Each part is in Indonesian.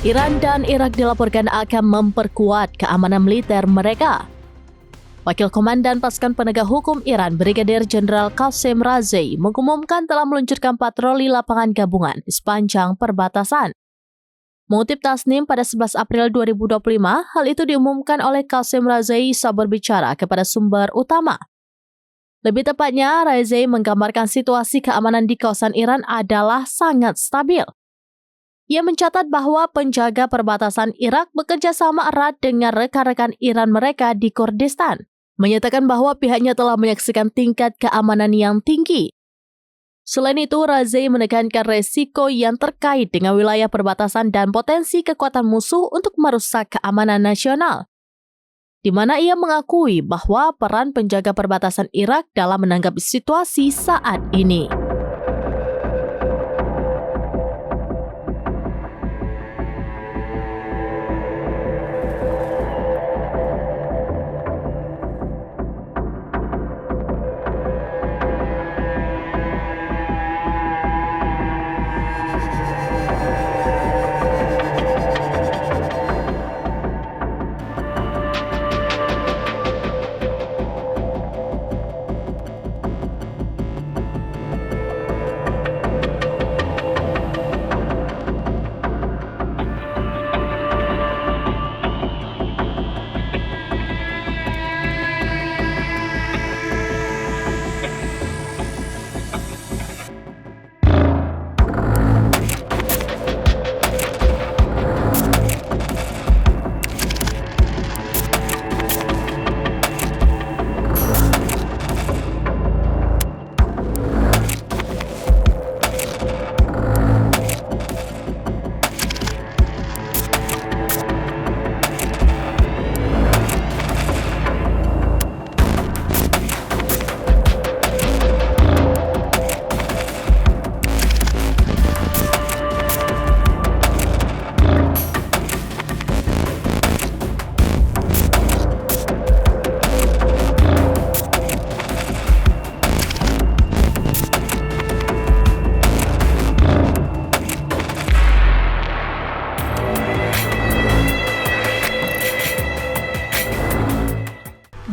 Iran dan Irak dilaporkan akan memperkuat keamanan militer mereka. Wakil Komandan Pasukan Penegak Hukum Iran, Brigadir Jenderal Qasem Razai, mengumumkan telah meluncurkan patroli lapangan gabungan di sepanjang perbatasan. Mengutip Tasnim pada 11 April 2025, hal itu diumumkan oleh Qasem Razai saat berbicara kepada sumber utama. Lebih tepatnya, Razai menggambarkan situasi keamanan di kawasan Iran adalah sangat stabil. Ia mencatat bahwa penjaga perbatasan Irak bekerja sama erat dengan rekan-rekan Iran mereka di Kurdistan, menyatakan bahwa pihaknya telah menyaksikan tingkat keamanan yang tinggi. Selain itu, Razai menekankan resiko yang terkait dengan wilayah perbatasan dan potensi kekuatan musuh untuk merusak keamanan nasional, di mana ia mengakui bahwa peran penjaga perbatasan Irak dalam menanggapi situasi saat ini.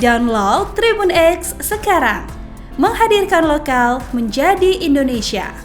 Download Tribun X sekarang, menghadirkan lokal menjadi Indonesia.